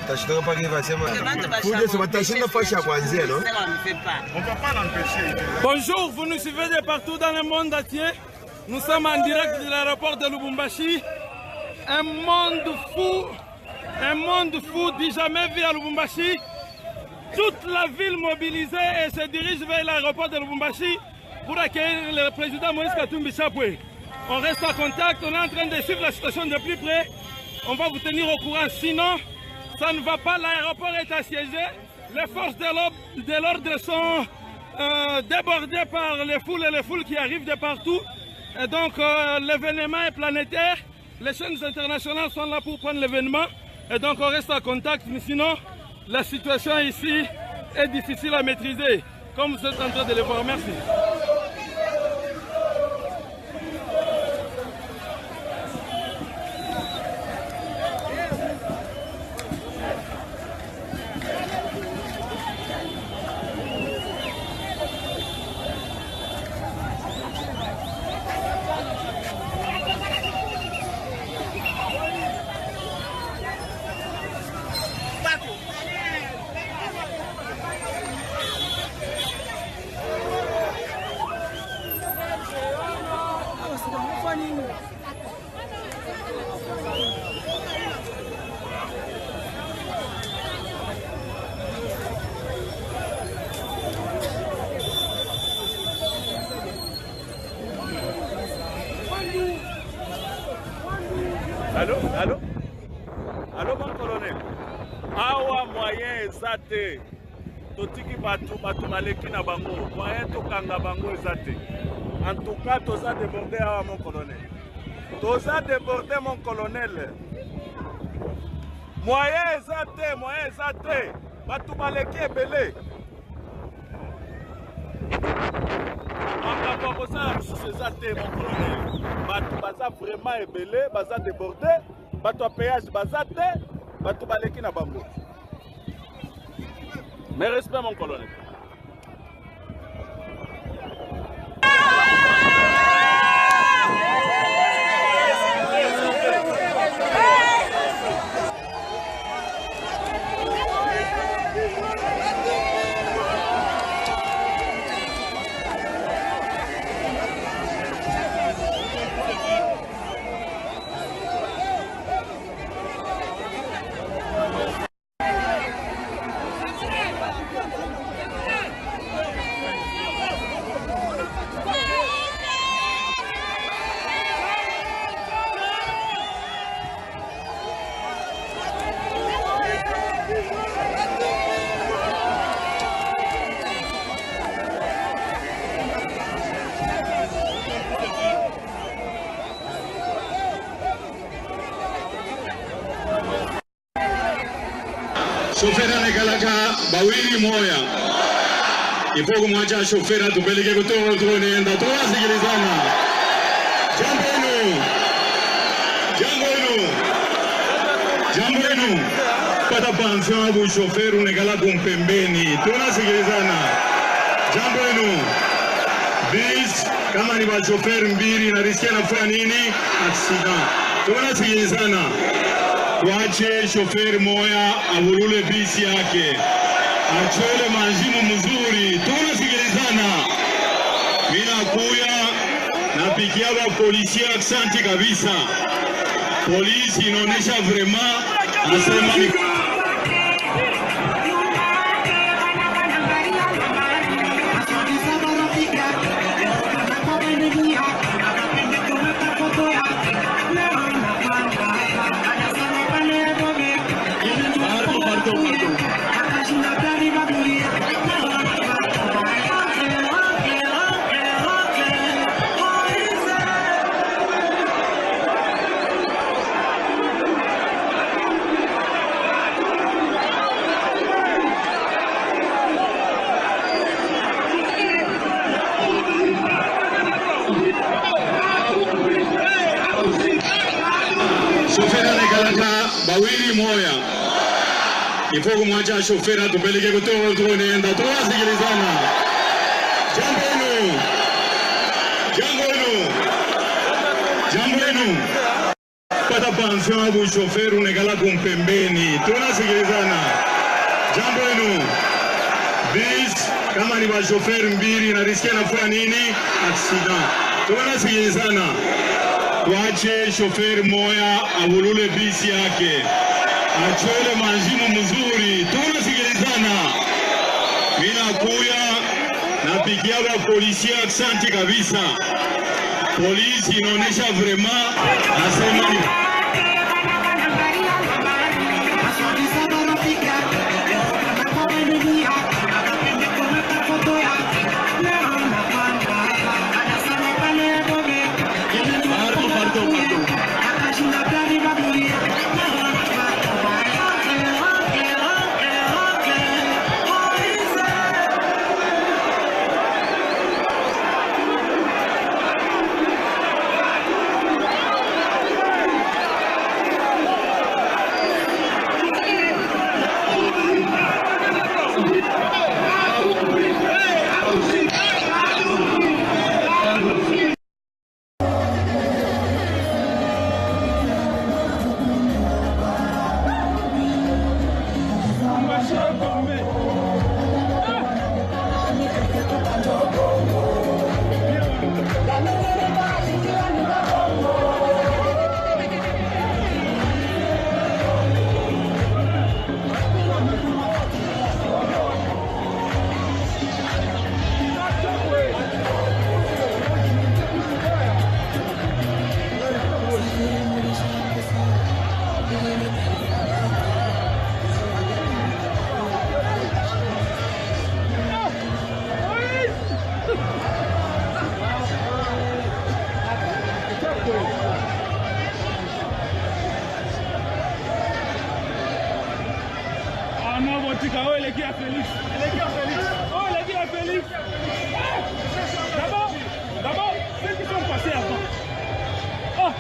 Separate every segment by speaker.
Speaker 1: Tashitoka paki vasema. Kude se batashinda fasha kwanzia, non?
Speaker 2: On va pas l'empêcher.
Speaker 3: Bonjour, vous nous suivez de partout dans le monde entier. Nous sommes en direct de l'aéroport de Lubumbashi. Un monde fou dit jamais vu à Lubumbashi. Toute la ville mobilisée et se dirige vers l'aéroport de Lubumbashi pour accueillir le président Moïse Katumbi Chapwe. On reste en contact, on est en train de suivre la situation de plus près. On va vous tenir au courant, sinon ça ne va pas, l'aéroport est assiégé. Les forces de l'ordre sont débordées par les foules qui arrivent de partout. Et donc l'événement est planétaire. Les chaînes internationales sont là pour prendre l'événement. Et donc on reste en contact, mais sinon la situation ici est difficile à maîtriser, comme vous êtes en train de le voir. Merci.
Speaker 2: Allô mon colonel. Awa moyen ezate. Totiki batu maleki na bango. Moyen tokanga bango ezate. En tout cas, toza débordé awa mon colonel. Toza débordé mon colonel. Moyen ezate. Batu maleki ebele. Mon colonel. Batu baza vraiment ebele, baza débordé. Batu a péage bazate, batu baleki na bango. Mais respect mon colonel.
Speaker 4: Shofera nekalaka bawili moya. Ifo kumwacha shofera tupeleke kutoka tunaenda tunasikilizana. Jambo lenu. Pata pension abu shofera unekala kumpembeni. Tunasikilizana. Jambo lenu. Bis kama ni ba shofera mbili na riskia nafanya nini? Accident. Tunasikilizana. Tuache shoferi moya avulule bisi yake, achole manjimu mzuri. Tunasikilizana. Mina kuya napikia wa polisi aksanti kabisa. Polisi inaonesha vraiment asema ni shofera nekalaka bawili moya. Ifo kumwacha shofera tupeleke kutoka tunaenda tunasikilizana. Jambo lenu. pata pension abu chauffeur unekala kumpembeni. Tunasikilizana. Jambo lenu. Bis kama ni wa chauffeur mbili na riskia nafua nini? Accident. Tunasikilizana. Tuache chauffeur moya abulule bisi yake. Achole manjimu mzuri. Tunasikilizana. Mina kuya napigia wa polisi aksanti kabisa. Polisi inaonesha vraiment nasema ni
Speaker 3: D'abord, ceux qui sont passés avant. Oh.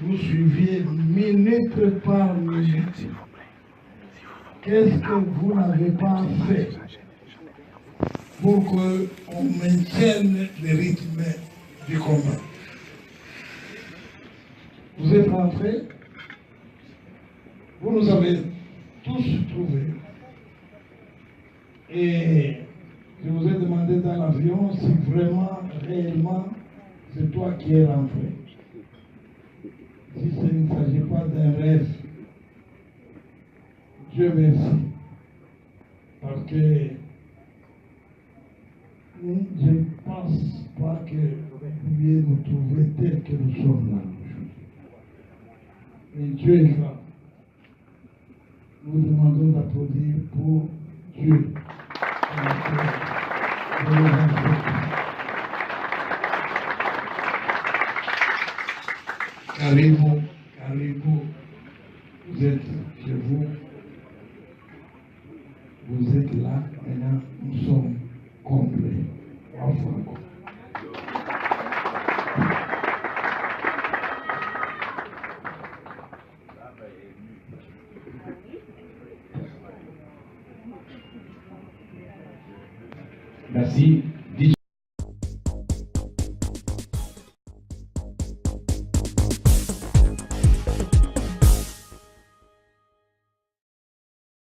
Speaker 5: Vous suiviez minute par minute. Qu'est-ce que vous n'avez pas fait pour qu'on maintienne le rythme du combat? Vous êtes rentrés, vous nous avez tous trouvés. Et je vous ai demandé dans l'avion si vraiment, réellement, c'est toi qui es rentré. Si ce ne s'agit pas d'un rêve, Dieu merci. Parce que je ne pense pas que vous pouviez nous trouver tels que nous sommes là aujourd'hui. Mais Dieu est là. Nous demandons d'applaudir pour Dieu. Karibu, karibu, vous êtes chez vous. Vous êtes là, maintenant nous sommes complets.
Speaker 6: Merci.